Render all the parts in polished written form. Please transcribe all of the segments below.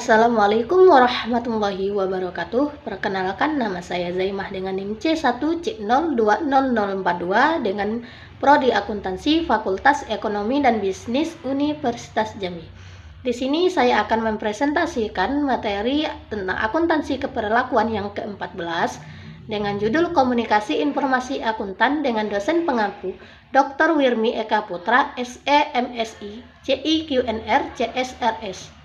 Assalamualaikum warahmatullahi wabarakatuh. Perkenalkan, nama saya Zaimah dengan NIM C1C020042 dengan Prodi Akuntansi Fakultas Ekonomi dan Bisnis Universitas Jambi. Di sini saya akan mempresentasikan materi tentang akuntansi keperlakuan yang ke-14 dengan judul Komunikasi Informasi Akuntan dengan dosen pengampu Dr. Wirmi Eka Putra, SE, MSI, CIQNR, CSRS.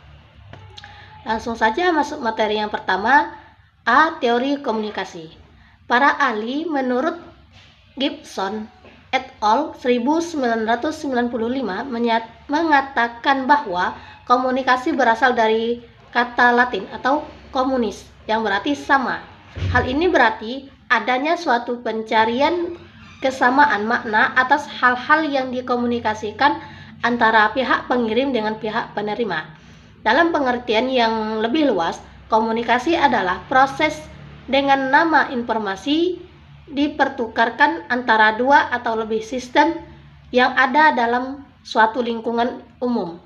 Langsung saja masuk materi yang pertama, A. Teori komunikasi. Para ahli menurut Gibson et al. 1995 mengatakan bahwa komunikasi berasal dari kata Latin atau communis yang berarti sama. Hal ini berarti adanya suatu pencarian kesamaan makna atas hal-hal yang dikomunikasikan antara pihak pengirim dengan pihak penerima. Dalam pengertian yang lebih luas, komunikasi adalah proses dengan nama informasi dipertukarkan antara dua atau lebih sistem yang ada dalam suatu lingkungan umum.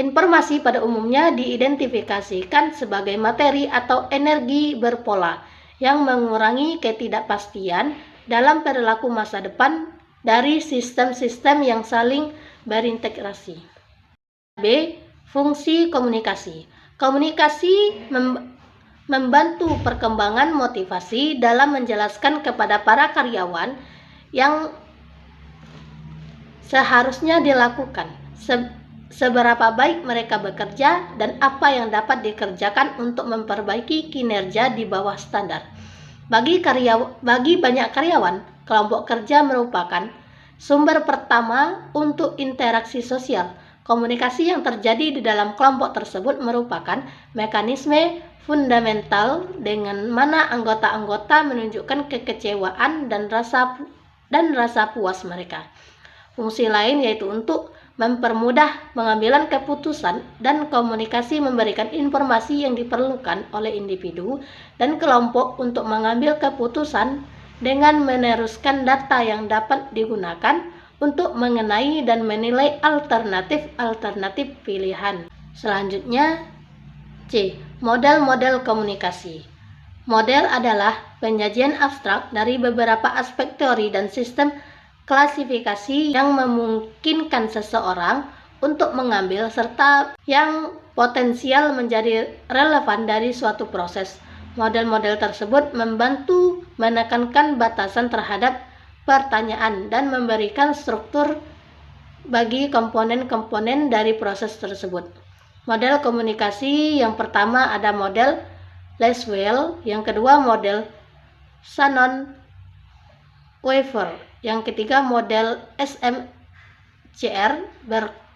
Informasi pada umumnya diidentifikasikan sebagai materi atau energi berpola yang mengurangi ketidakpastian dalam perilaku masa depan dari sistem-sistem yang saling berintegrasi. B. Fungsi komunikasi. Komunikasi membantu perkembangan motivasi dalam menjelaskan kepada para karyawan yang seharusnya dilakukan, seberapa baik mereka bekerja dan apa yang dapat dikerjakan untuk memperbaiki kinerja di bawah standar. Bagi banyak karyawan, kelompok kerja merupakan sumber pertama untuk interaksi sosial. Komunikasi yang terjadi di dalam kelompok tersebut merupakan mekanisme fundamental dengan mana anggota-anggota menunjukkan kekecewaan dan rasa puas mereka. Fungsi lain yaitu untuk mempermudah pengambilan keputusan dan komunikasi memberikan informasi yang diperlukan oleh individu dan kelompok untuk mengambil keputusan dengan meneruskan data yang dapat digunakan untuk mengenai dan menilai alternatif pilihan. Selanjutnya, C. Model-model komunikasi. Model adalah penyajian abstrak dari beberapa aspek teori dan sistem klasifikasi yang memungkinkan seseorang untuk mengambil serta yang potensial menjadi relevan dari suatu proses. Model-model tersebut membantu menekankan batasan terhadap pertanyaan dan memberikan struktur bagi komponen-komponen dari proses tersebut. Model komunikasi yang pertama ada model Lasswell, yang kedua model Shannon-Weaver, yang ketiga model SMCR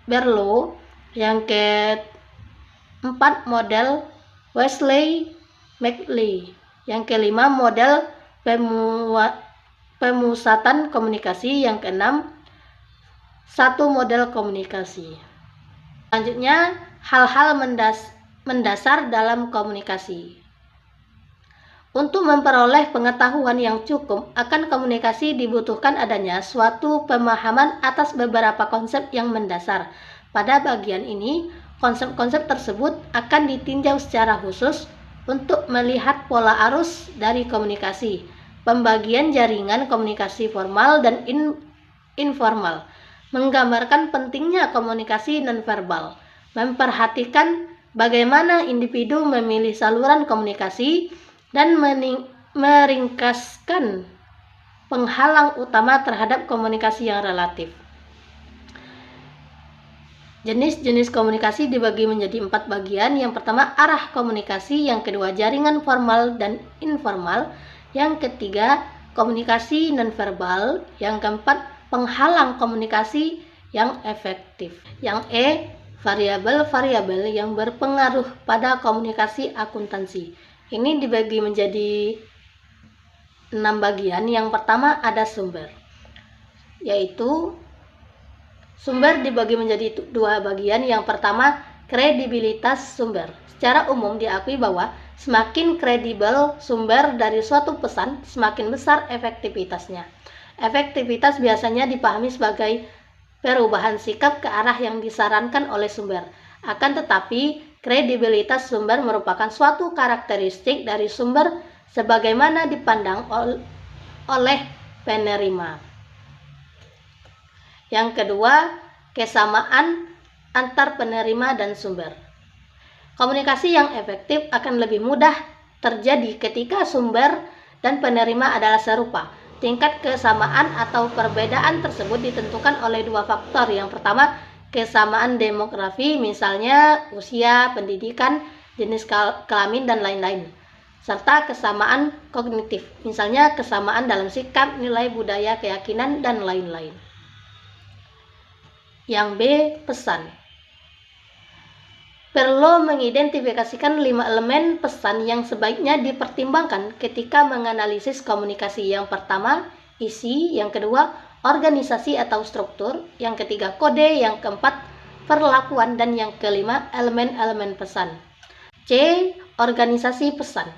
Berlow, yang keempat model Wesley-McLeay, yang kelima model pemusatan komunikasi, yang keenam satu model komunikasi. Selanjutnya, hal-hal mendasar dalam komunikasi. Untuk memperoleh pengetahuan yang cukup akan komunikasi dibutuhkan adanya suatu pemahaman atas beberapa konsep yang mendasar. Pada bagian ini, konsep-konsep tersebut akan ditinjau secara khusus untuk melihat pola arus dari komunikasi, pembagian jaringan komunikasi formal dan informal, menggambarkan pentingnya komunikasi nonverbal, memperhatikan bagaimana individu memilih saluran komunikasi, dan meringkaskan penghalang utama terhadap komunikasi yang relatif. Jenis-jenis komunikasi dibagi menjadi 4 bagian. Yang pertama, arah komunikasi. Yang kedua, jaringan formal dan informal. Yang ketiga, komunikasi nonverbal. Yang keempat, penghalang komunikasi yang efektif. Yang E, variabel-variabel yang berpengaruh pada komunikasi akuntansi. Ini dibagi menjadi 6 bagian. Yang pertama ada sumber, yaitu sumber dibagi menjadi 2 bagian. Yang pertama, kredibilitas sumber. Secara umum diakui bahwa semakin kredibel sumber dari suatu pesan, semakin besar efektivitasnya. Efektivitas biasanya dipahami sebagai perubahan sikap ke arah yang disarankan oleh sumber. Akan tetapi, Kredibilitas sumber merupakan suatu karakteristik dari sumber sebagaimana dipandang oleh penerima. Yang kedua, kesamaan antar penerima dan sumber. Komunikasi yang efektif akan lebih mudah terjadi ketika sumber dan penerima adalah serupa. Tingkat kesamaan atau perbedaan tersebut ditentukan oleh dua faktor. Yang pertama, kesamaan demografi, misalnya usia, pendidikan, jenis kelamin, dan lain-lain. Serta kesamaan kognitif, misalnya kesamaan dalam sikap, nilai, budaya, keyakinan, dan lain-lain. Yang B, pesan. Perlu mengidentifikasikan 5 elemen pesan yang sebaiknya dipertimbangkan ketika menganalisis komunikasi. Yang pertama, isi. Yang kedua, organisasi atau struktur. Yang ketiga, kode. Yang keempat, perlakuan. Dan yang kelima, elemen-elemen pesan. C, organisasi pesan.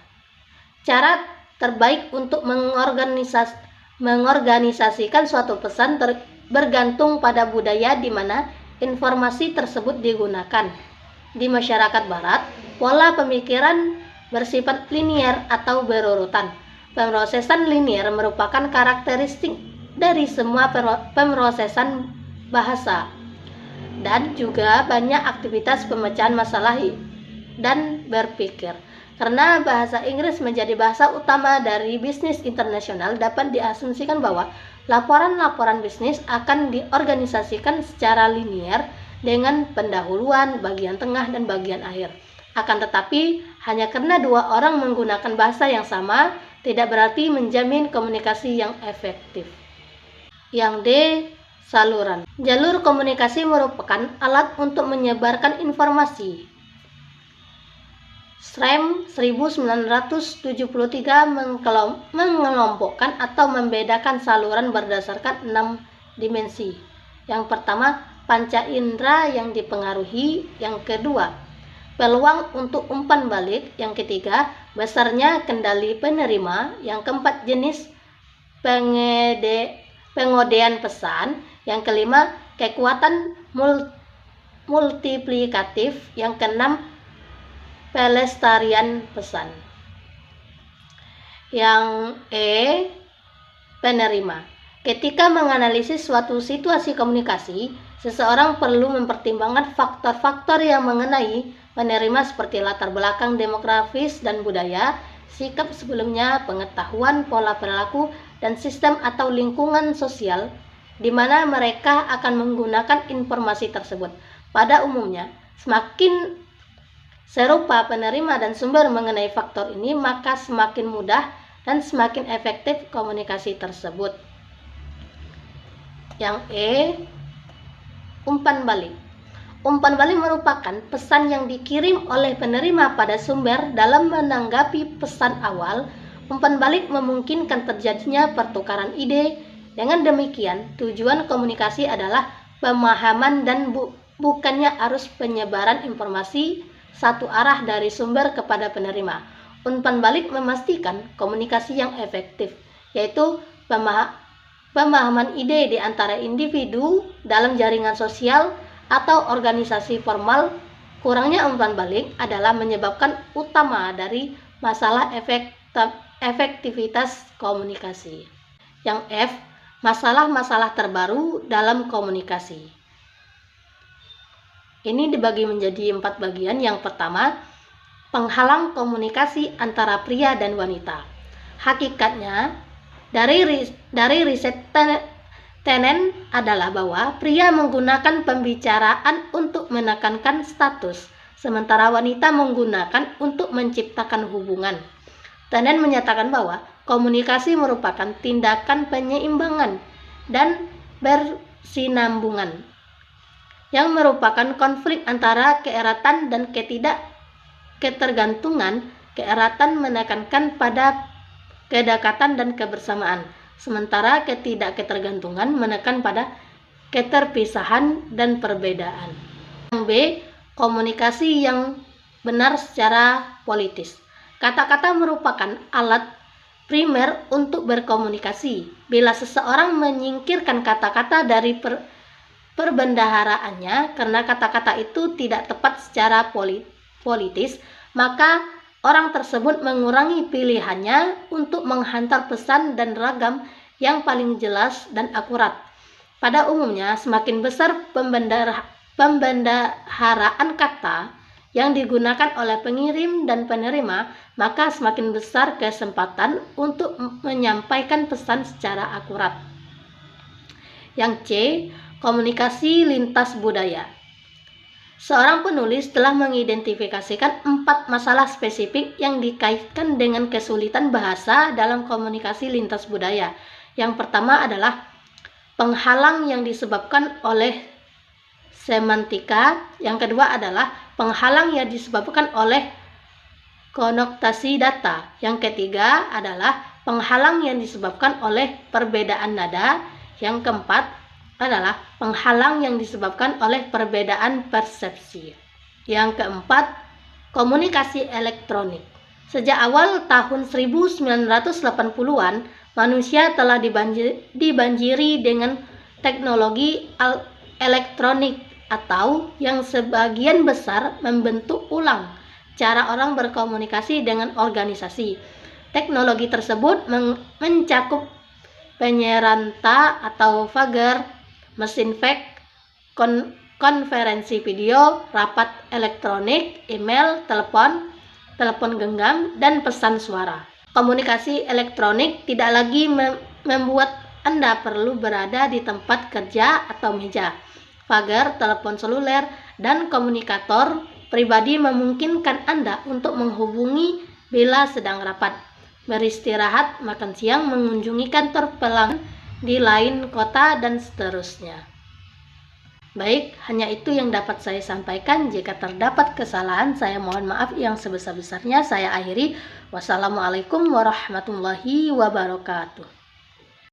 Cara terbaik untuk mengorganisasikan suatu pesan bergantung pada budaya di mana informasi tersebut digunakan. Di masyarakat barat, pola pemikiran bersifat linier atau berurutan. Pemrosesan linier merupakan karakteristik dari semua pemrosesan bahasa, dan juga banyak aktivitas pemecahan masalah dan berpikir. Karena bahasa Inggris menjadi bahasa utama dari bisnis internasional, dapat diasumsikan bahwa laporan-laporan bisnis akan diorganisasikan secara linier dengan pendahuluan, bagian tengah, dan bagian akhir. Akan tetapi, hanya karena dua orang menggunakan bahasa yang sama, tidak berarti menjamin komunikasi yang efektif. Yang D, saluran. Jalur komunikasi merupakan alat untuk menyebarkan informasi. Schramm 1973 mengelompokkan atau membedakan saluran berdasarkan 6 dimensi. Yang pertama, panca indera yang dipengaruhi. Yang kedua, peluang untuk umpan balik. Yang ketiga, besarnya kendali penerima. Yang keempat, jenis pengodean pesan. Yang kelima, kekuatan multiplikatif. Yang keenam, pelestarian pesan. Yang E, penerima. Ketika menganalisis suatu situasi komunikasi, seseorang perlu mempertimbangkan faktor-faktor yang mengenai penerima seperti latar belakang demografis dan budaya, sikap sebelumnya, pengetahuan, pola perilaku, dan sistem atau lingkungan sosial di mana mereka akan menggunakan informasi tersebut. Pada umumnya, semakin serupa penerima dan sumber mengenai faktor ini, maka semakin mudah dan semakin efektif komunikasi tersebut. Yang E, umpan balik. Umpan balik merupakan pesan yang dikirim oleh penerima pada sumber dalam menanggapi pesan awal. Umpan balik memungkinkan terjadinya pertukaran ide. Dengan demikian, tujuan komunikasi adalah pemahaman dan bukannya arus penyebaran informasi satu arah dari sumber kepada penerima. Umpan balik memastikan komunikasi yang efektif, yaitu pemahaman ide di antara individu dalam jaringan sosial atau organisasi formal. Kurangnya umpan balik adalah menyebabkan utama dari masalah efektivitas komunikasi. Yang F, masalah-masalah terbaru dalam komunikasi. Ini dibagi menjadi 4 bagian. Yang pertama, penghalang komunikasi antara pria dan wanita. Hakikatnya, dari riset Tenen adalah bahwa pria menggunakan pembicaraan untuk menekankan status, sementara wanita menggunakan untuk menciptakan hubungan. Tenen menyatakan bahwa komunikasi merupakan tindakan penyeimbangan dan bersinambungan yang merupakan konflik antara keeratan dan ketergantungan. Keeratan menekankan pada kedekatan dan kebersamaan, sementara ketergantungan menekan pada keterpisahan dan perbedaan. Yang B, komunikasi yang benar secara politis. Kata-kata merupakan alat primer untuk berkomunikasi. Bila seseorang menyingkirkan kata-kata dari perbendaharaannya karena kata-kata itu tidak tepat secara politis, maka orang tersebut mengurangi pilihannya untuk menghantar pesan dan ragam yang paling jelas dan akurat. Pada umumnya, semakin besar pembendaharaan kata yang digunakan oleh pengirim dan penerima, maka semakin besar kesempatan untuk menyampaikan pesan secara akurat. Yang C, komunikasi lintas budaya. Seorang penulis telah mengidentifikasikan 4 masalah spesifik yang dikaitkan dengan kesulitan bahasa dalam komunikasi lintas budaya. Yang pertama adalah penghalang yang disebabkan oleh semantika. Yang kedua adalah penghalang yang disebabkan oleh konotasi data. Yang ketiga adalah penghalang yang disebabkan oleh perbedaan nada. Yang keempat adalah penghalang yang disebabkan oleh perbedaan persepsi. Yang keempat, komunikasi elektronik. Sejak awal tahun 1980-an, manusia telah dibanjiri dengan teknologi elektronik atau yang sebagian besar membentuk ulang cara orang berkomunikasi dengan organisasi. Teknologi tersebut mencakup penyeranta atau pager, mesin fax, konferensi video, rapat elektronik, email, telepon genggam, dan pesan suara. Komunikasi elektronik tidak lagi membuat Anda perlu berada di tempat kerja atau meja. Pager, telepon seluler, dan komunikator pribadi memungkinkan Anda untuk menghubungi bila sedang rapat, beristirahat, makan siang, mengunjungi kantor pelanggan di lain kota, dan seterusnya. Baik, hanya itu yang dapat saya sampaikan. Jika terdapat kesalahan, saya mohon maaf yang sebesar-besarnya. Saya akhiri. Wassalamualaikum warahmatullahi wabarakatuh.